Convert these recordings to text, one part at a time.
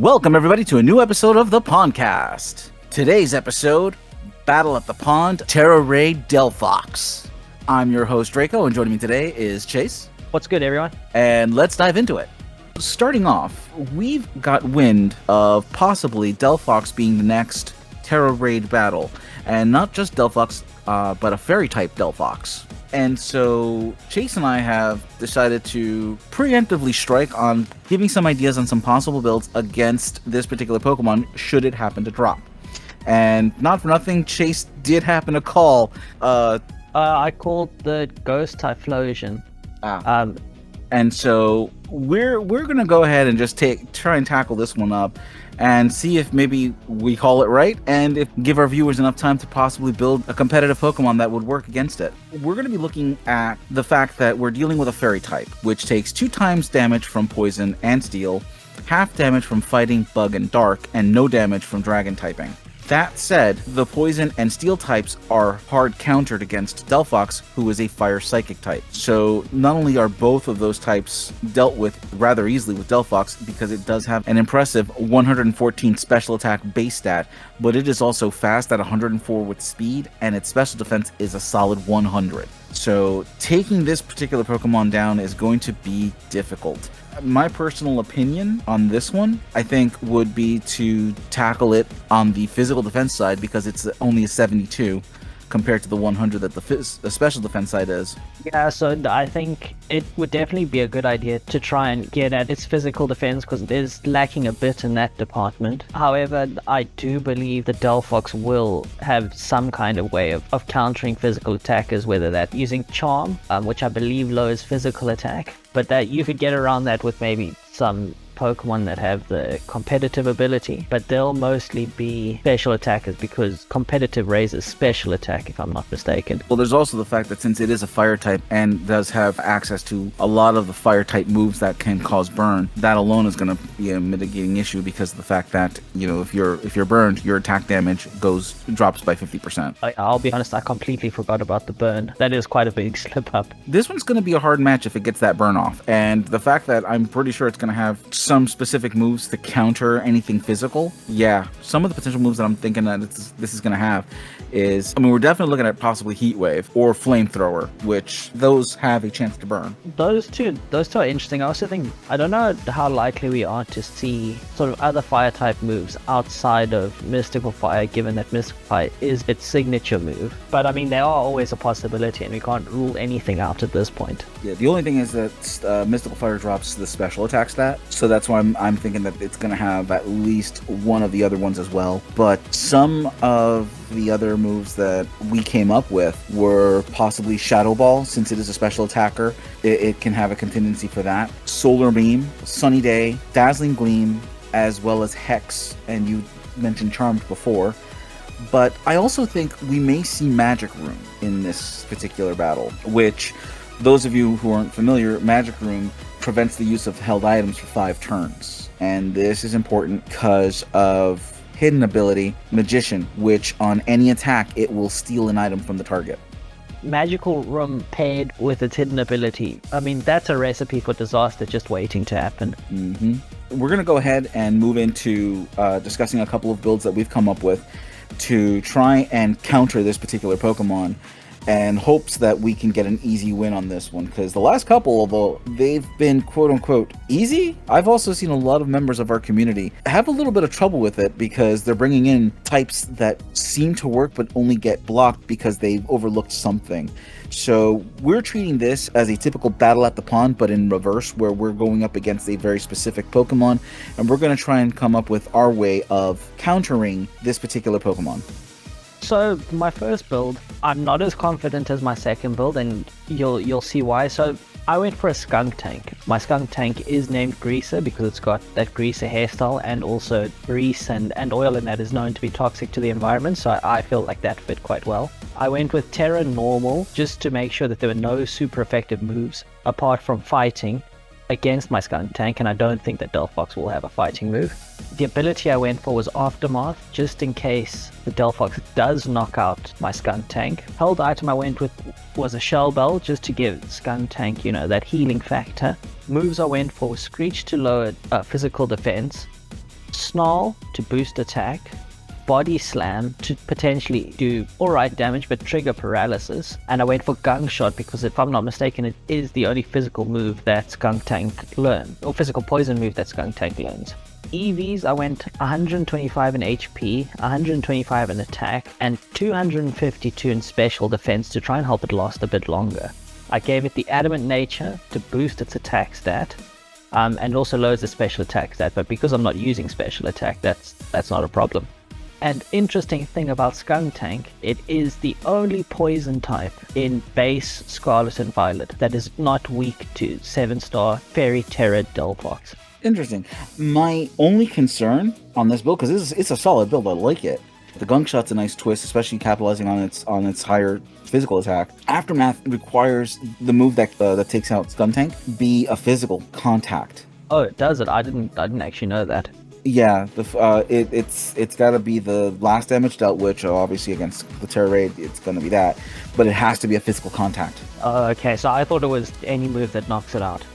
Welcome, everybody, to a new episode of the Pondcast. Today's episode, Battle at the Pond, Terra Raid Delphox. I'm your host, Draco, and joining me today is Chase. What's good, everyone? And let's dive into it. Starting off, we've got wind of possibly Delphox being the next Terra Raid battle. And not just Delphox, but a Fairy-type Delphox. And so Chase and I have decided to preemptively strike on giving some ideas on some possible builds against this particular Pokemon should it happen to drop. And not for nothing, Chase did happen to call. I called the Ghost Typhlosion. And so we're gonna go ahead and just try and tackle this one up and see if maybe we call it right and if give our viewers enough time to possibly build a competitive Pokemon that would work against it. We're going to be looking at the fact that we're dealing with a Fairy type, which takes 2 times damage from Poison and Steel, half damage from Fighting, Bug, and Dark, and no damage from Dragon typing. That said, the Poison and Steel types are hard countered against Delphox, who is a Fire Psychic type. So not only are both of those types dealt with rather easily with Delphox, because it does have an impressive 114 special attack base stat, but it is also fast at 104 with speed, and its special defense is a solid 100. So taking this particular Pokemon down is going to be difficult. My personal opinion on this one, I think, would be to tackle it on the physical defense side because it's only a 72 compared to the 100 that the special defense side is. Yeah, so I think it would definitely be a good idea to try and get at its physical defense because it is lacking a bit in that department. However, I do believe that Delphox will have some kind of way of countering physical attackers, whether that using Charm, which I believe lowers physical attack, but that you could get around that with maybe some Pokemon that have the competitive ability, but they'll mostly be special attackers because competitive raises special attack, if I'm not mistaken. Well, there's also the fact that since it is a fire type and does have access to a lot of the fire type moves that can cause burn, that alone is going to be a mitigating issue because of the fact that, you know, if you're burned, your attack damage drops by 50%. I'll be honest, I completely forgot about the burn. That is quite a big slip up. This one's going to be a hard match if it gets that burn off, and the fact that I'm pretty sure it's going to have some specific moves to counter anything physical. Yeah, some of the potential moves that I'm thinking that this is going to have is, I mean, we're definitely looking at possibly Heat Wave or Flamethrower, which those have a chance to burn. Those two are interesting. I also think, I don't know how likely we are to see sort of other fire type moves outside of Mystical Fire, given that Mystical Fire is its signature move. But I mean, they are always a possibility and we can't rule anything out at this point. Yeah, the only thing is that Mystical Fire drops the special attack stat, so that's why I'm thinking that it's going to have at least one of the other ones as well. But some of the other moves that we came up with were possibly Shadow Ball, since it is a special attacker. It can have a contingency for that. Solar Beam, Sunny Day, Dazzling Gleam, as well as Hex, and you mentioned Charmed before. But I also think we may see Magic Room in this particular battle, which, those of you who aren't familiar, Magic Room prevents the use of held items for 5 turns. And this is important because of hidden ability, Magician, which on any attack, it will steal an item from the target. Magical Room paired with its hidden ability. I mean, that's a recipe for disaster just waiting to happen. We're going to go ahead and move into discussing a couple of builds that we've come up with to try and counter this particular Pokemon, and hopes that we can get an easy win on this one, because the last couple, although they've been quote-unquote easy, I've also seen a lot of members of our community have a little bit of trouble with it because they're bringing in types that seem to work but only get blocked because they've overlooked something. So we're treating this as a typical battle at the pond, but in reverse, where we're going up against a very specific Pokemon, and we're going to try and come up with our way of countering this particular Pokemon. So my first build, I'm not as confident as my second build, and you'll see why. So I went for a Skunk Tank. My Skunk Tank is named Greaser because it's got that Greaser hairstyle, and also grease and oil in that is known to be toxic to the environment, so I feel like that fit quite well. I went with Terra Normal just to make sure that there were no super effective moves apart from fighting against my Skunk Tank, and I don't think that Delphox will have a fighting move. The ability I went for was Aftermath, just in case the Delphox does knock out my Skunk Tank. Held item I went with was a Shell Bell, just to give Skunk Tank, you know, that healing factor. Moves I went for was Screech to lower physical defense, Snarl to boost attack, Body Slam to potentially do alright damage but trigger paralysis, and I went for Gunk Shot because if I'm not mistaken it is the only physical move that Skuntank learns, or physical poison move that Skuntank learns. EVs, I went 125 in HP, 125 in attack, and 252 in special defense to try and help it last a bit longer. I gave it the Adamant Nature to boost its attack stat, and also lowers the special attack stat, but because I'm not using special attack, that's not a problem. And interesting thing about Skuntank, it is the only poison type in base Scarlet and Violet that is not weak to 7-star Fairy Terra Delphox. Interesting. My only concern on this build, because it's a solid build, I like it. The Gunk Shot's a nice twist, especially capitalizing on its higher physical attack. Aftermath requires the move that takes out Skuntank be a physical contact. Oh, it does it? I didn't actually know that. Yeah, it's got to be the last damage dealt, which obviously against the Terra Raid, it's going to be that, but it has to be a physical contact. Okay, so I thought it was any move that knocks it out.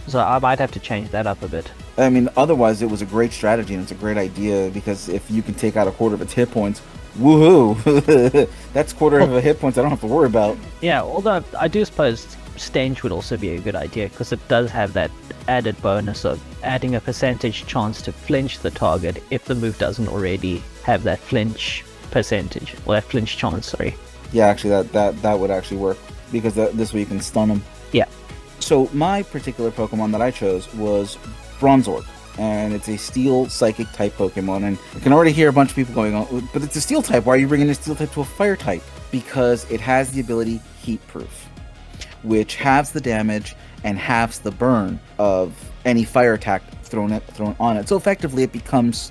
So I might have to change that up a bit. I mean, otherwise it was a great strategy and it's a great idea, because if you can take out a quarter of its hit points, woohoo! That's a quarter of a hit points I don't have to worry about. Yeah, although I do suppose Stench would also be a good idea, because it does have that added bonus of adding a percentage chance to flinch the target if the move doesn't already have that flinch percentage, or that flinch chance, sorry. Yeah, actually that would actually work, because this way you can stun them. Yeah. So my particular Pokemon that I chose was Bronzor, and it's a Steel Psychic type Pokemon, and I can already hear a bunch of people going, oh, but it's a Steel type, why are you bringing a Steel type to a Fire type? Because it has the ability Heat Proof, which halves the damage and halves the burn of any fire attack thrown on it. So effectively it becomes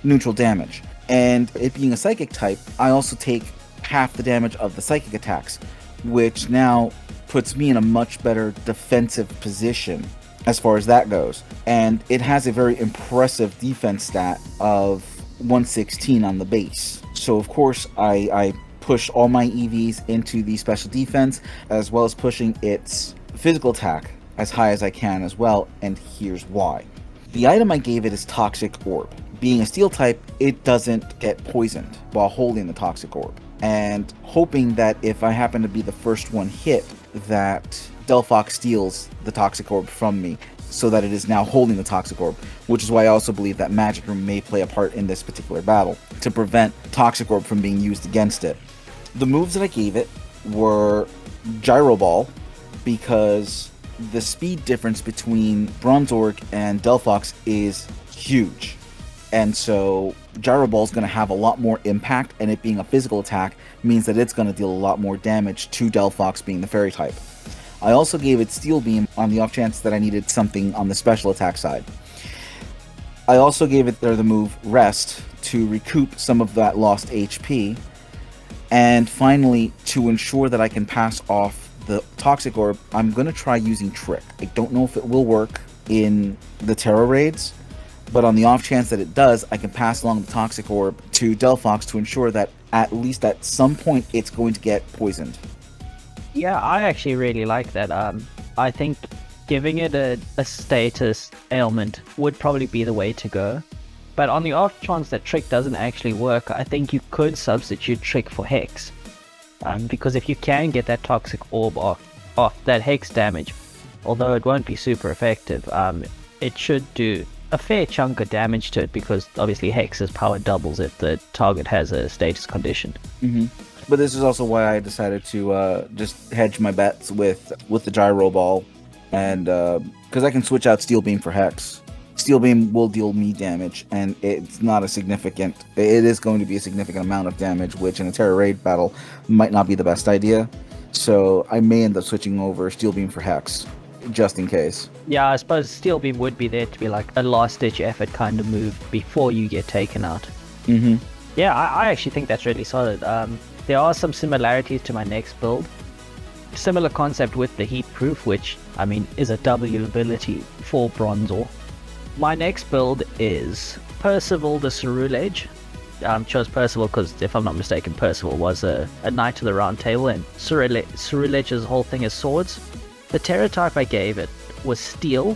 neutral damage. And it being a Psychic type, I also take half the damage of the Psychic attacks, which now puts me in a much better defensive position as far as that goes. And it has a very impressive defense stat of 116 on the base. So of course I push all my EVs into the special defense, as well as pushing its physical attack as high as I can as well, and here's why. The item I gave it is Toxic Orb. Being a Steel type, it doesn't get poisoned while holding the Toxic Orb, and hoping that if I happen to be the first one hit, that Delphox steals the Toxic Orb from me, so that it is now holding the Toxic Orb, which is why I also believe that Magic Room may play a part in this particular battle, to prevent Toxic Orb from being used against it. The moves that I gave it were Gyro Ball, because the speed difference between Bronzor and Delphox is huge. And so Gyro Ball is going to have a lot more impact, and it being a physical attack means that it's going to deal a lot more damage to Delphox being the Fairy type. I also gave it Steel Beam on the off chance that I needed something on the special attack side. I also gave it the move Rest to recoup some of that lost HP. And finally, to ensure that I can pass off the Toxic Orb, I'm going to try using Trick. I don't know if it will work in the Terra Raids, but on the off chance that it does, I can pass along the Toxic Orb to Delphox to ensure that at least at some point it's going to get poisoned. Yeah, I actually really like that. I think giving it a status ailment would probably be the way to go. But on the off chance that Trick doesn't actually work, I think you could substitute Trick for Hex. Because if you can get that Toxic Orb off that Hex damage, although it won't be super effective, it should do a fair chunk of damage to it, because obviously Hex's power doubles if the target has a status condition. But this is also why I decided to just hedge my bets with the Gyro Ball, and because I can switch out Steel Beam for Hex. Steel Beam will deal me damage, and it's not a significant... It is going to be a significant amount of damage, which in a Terra Raid battle might not be the best idea. So I may end up switching over Steel Beam for Hex, just in case. Yeah, I suppose Steel Beam would be there to be like a last-ditch effort kind of move before you get taken out. Yeah, I actually think that's really solid. There are some similarities to my next build. Similar concept with the Heat Proof, which, I mean, is a W ability for Bronzor. My next build is Percival the Ceruledge. Chose Percival because, if I'm not mistaken, Percival was a Knight of the Round Table, and Ceruledge's whole thing is swords. The Terra type I gave it was Steel,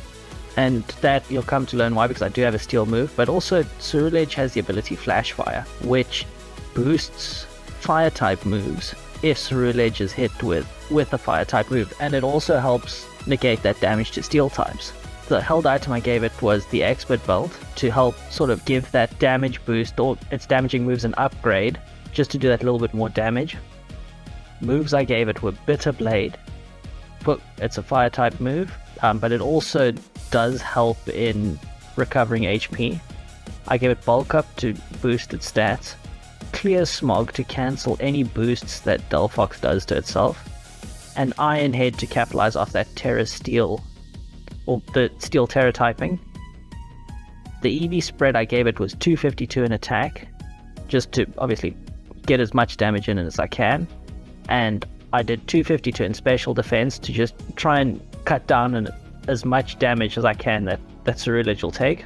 And that you'll come to learn why, because I do have a steel move, but also Ceruledge has the ability Flash Fire, which boosts fire type moves if Ceruledge is hit with a fire type move, and it also helps negate that damage to steel types. The held item I gave it was the Expert Belt to help sort of give that damage boost or its damaging moves an upgrade, just to do that little bit more damage. Moves I gave it were Bitter Blade, but it's a fire type move, but it also does help in recovering HP. I gave it Bulk Up to boost its stats, Clear Smog to cancel any boosts that Delphox does to itself, and Iron Head to capitalize off that Terra Steel, or the Steel Terra typing. The EV spread I gave it was 252 in attack, just to obviously get as much damage in as I can, and I did 252 in special defense to just try and cut down on as much damage as I can that Ceruledge will take.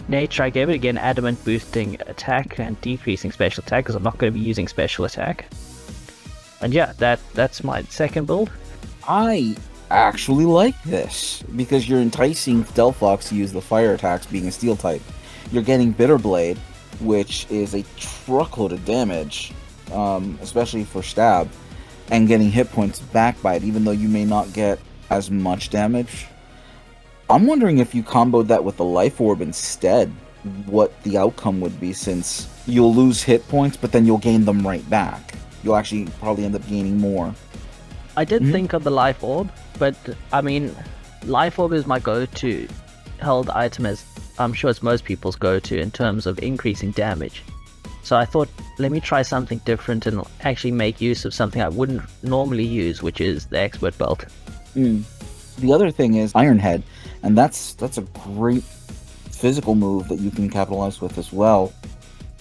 Nature I gave it, again, adamant boosting attack and decreasing special attack, because I'm not going to be using special attack. And yeah, that's my second build. I actually like this because you're enticing Delphox to use the fire attacks being a steel type. You're getting Bitter Blade, which is a truckload of damage, especially for stab, and getting hit points back by it, even though you may not get as much damage. I'm wondering if you comboed that with the Life Orb instead, what the outcome would be, since you'll lose hit points, but then you'll gain them right back. You'll actually probably end up gaining more. I did think of the Life Orb, but I mean, Life Orb is my go-to held item, as I'm sure it's most people's go-to in terms of increasing damage. So I thought, let me try something different and actually make use of something I wouldn't normally use, which is the Expert Belt. The other thing is Iron Head, and that's a great physical move that you can capitalize with as well.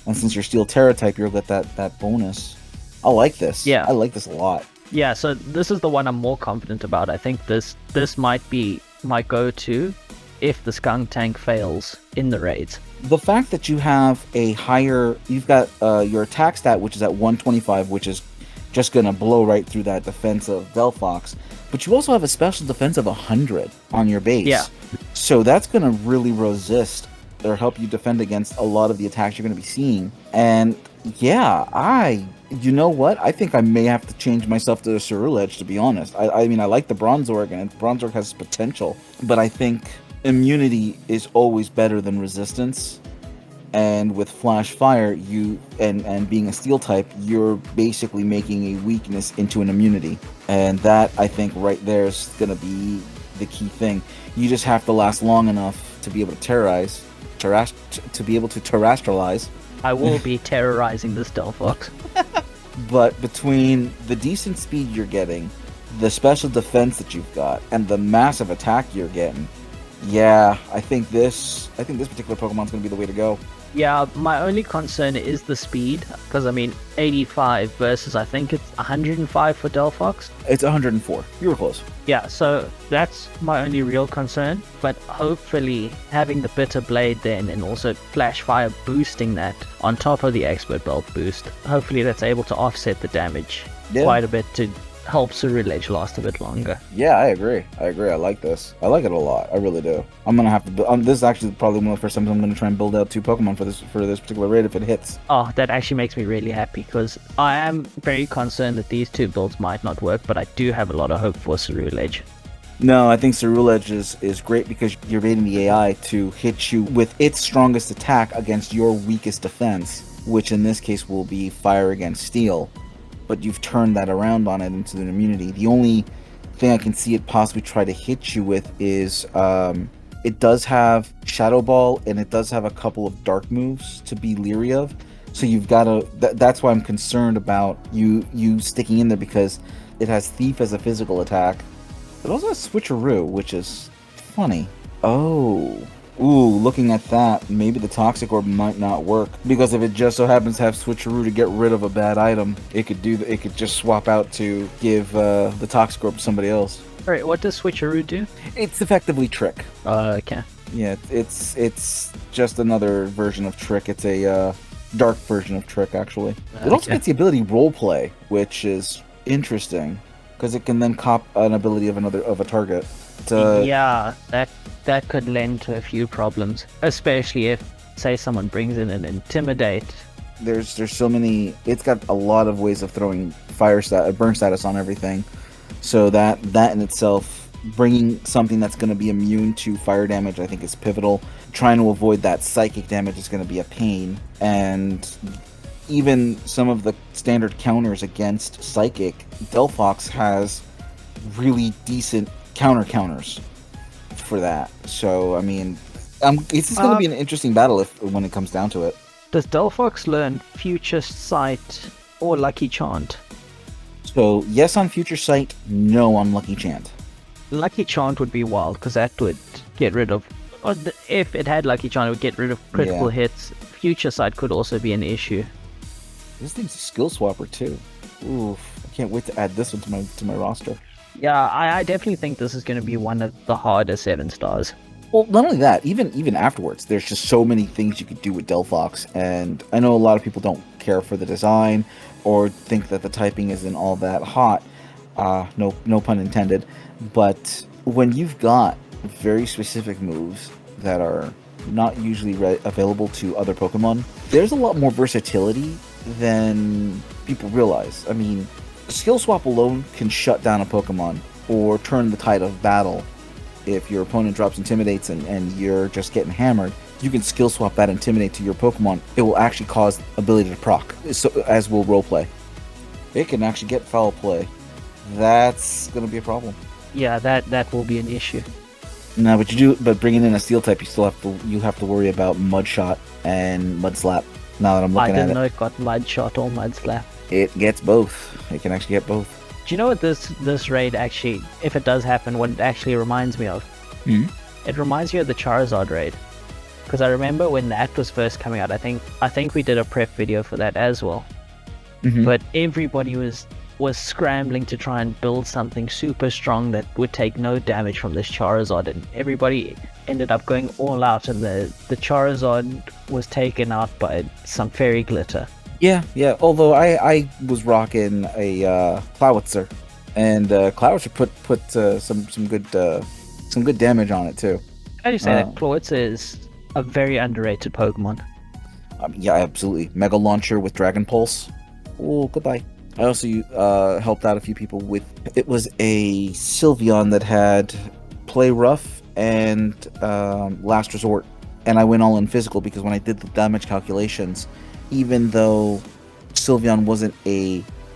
And since you're Steel Terra type, you'll get that bonus. I like this. Yeah. I like this a lot. Yeah, so this is the one I'm more confident about. I think this might be my go-to if the Skunk Tank fails in the raids. The fact that you have you've got your attack stat, which is at 125, which is just going to blow right through that defense of Delphox, but you also have a special defense of 100 on your base. Yeah. So that's going to really resist or help you defend against a lot of the attacks you're going to be seeing. And yeah, you know what? I think I may have to change myself to the Ceruledge, to be honest. I mean, I like the Bronzorg, and Bronzorg has potential, but I think immunity is always better than resistance. And with Flash Fire, and being a Steel type, you're basically making a weakness into an immunity. And that, I think, right there is going to be the key thing. You just have to last long enough to be able to terrestrialize. I will be terrorizing this Delphox. But between the decent speed you're getting, the special defense that you've got, and the massive attack you're getting, yeah, I think this particular Pokemon's going to be the way to go. Yeah, my only concern is the speed, because I mean, 85 versus I think it's 105 for Delphox. It's 104. You were close. Yeah, so that's my only real concern, but hopefully having the Bitter Blade then, and also Flash Fire boosting that on top of the Expert Belt boost, hopefully that's able to offset the damage quite a bit to help Ceruledge last a bit longer. Yeah, I agree. I like this. I like it a lot. I really do. I'm gonna have to build. This is actually probably one of the first times I'm gonna try and build out 2 Pokemon for this particular raid if it hits. Oh, that actually makes me really happy, because I am very concerned that these 2 builds might not work, but I do have a lot of hope for Ceruledge. No, I think Ceruledge is great because you're baiting the AI to hit you with its strongest attack against your weakest defense, which in this case will be fire against steel. But you've turned that around on it into an immunity. The only thing I can see it possibly try to hit you with is it does have Shadow Ball, and it does have a couple of dark moves to be leery of. So you've got to. That's why I'm concerned about you sticking in there, because it has Thief as a physical attack. It also has Switcheroo, which is funny. Oh. Ooh, looking at that, maybe the Toxic Orb might not work, because if it just so happens to have Switcheroo to get rid of a bad item, it could just swap out to give the Toxic Orb to somebody else. Alright, what does Switcheroo do? It's effectively Trick. Okay. Yeah, it's just another version of Trick. It's a dark version of Trick, actually. It also gets the ability Roleplay, which is interesting, because it can then cop an ability of a target. Yeah, that could lend to a few problems, especially if, say, someone brings in an Intimidate. There's so many. It's got a lot of ways of throwing burn status on everything. So that in itself, bringing something that's going to be immune to fire damage, I think is pivotal. Trying to avoid that psychic damage is going to be a pain, and even some of the standard counters against psychic, Delphox has really decent counters for that. So I mean, it's just going to be an interesting battle when it comes down to it. Does Delphox learn Future Sight or Lucky Chant? So yes on Future Sight, no on Lucky Chant. Lucky Chant would be wild because that would get rid of, or if it had Lucky Chant, it would get rid of critical hits. Future Sight could also be an issue. This thing's a skill swapper too. Oof! I can't wait to add this one to my roster. Yeah, I definitely think this is going to be one of the harder 7-stars. Well, not only that, even afterwards, there's just so many things you could do with Delphox, and I know a lot of people don't care for the design or think that the typing isn't all that hot. No pun intended. But when you've got very specific moves that are not usually available to other Pokemon, there's a lot more versatility than people realize. I mean, Skill Swap alone can shut down a Pokemon or turn the tide of battle. If your opponent drops Intimidates and you're just getting hammered, you can Skill Swap that Intimidate to your Pokemon. It will actually cause ability to proc, so, as will Roleplay. It can actually get Foul Play. That's going to be a problem. Yeah, that will be an issue. No, but bringing in a Steel type, you have to worry about Mud Shot and Mud Slap. Now that I'm looking at it, I didn't know it got Mud Shot or Mud Slap. It gets both. It can actually get both. Do you know what this raid actually, if it does happen, what it actually reminds me of? It reminds me of the Charizard raid. Because I remember when that was first coming out, I think we did a prep video for that as well. But everybody was scrambling to try and build something super strong that would take no damage from this Charizard, and everybody ended up going all out, and the Charizard was taken out by some Fairy Glitter. Yeah. Although I was rocking a Clowitzer, and Clowitzer put some good damage on it too. How do you say that? Clowitzer is a very underrated Pokemon. Yeah, absolutely. Mega Launcher with Dragon Pulse. Oh, goodbye. I also helped out a few people with. It was a Sylveon that had Play Rough and Last Resort, and I went all in physical because when I did the damage calculations, even though Sylveon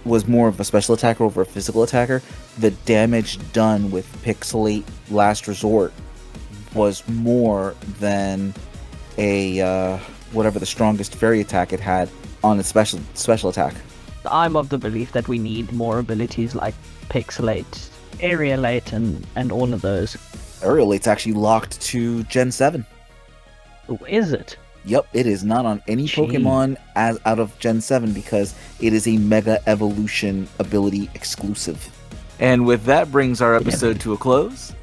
was more of a special attacker over a physical attacker, the damage done with Pixelate Last Resort was more than a whatever the strongest fairy attack it had on its special attack. I'm of the belief that we need more abilities like Pixelate, Aerialate, and all of those. Aerialate's actually locked to Gen 7. Oh, is it? Yep, it is not on any Pokemon as out of Gen 7 because it is a Mega Evolution ability exclusive. And with that brings our episode to a close.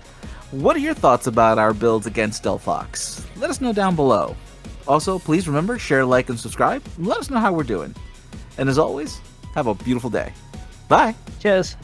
What are your thoughts about our builds against Delphox? Let us know down below. Also, please remember, share, like, and subscribe. And let us know how we're doing. And as always, have a beautiful day. Bye. Cheers.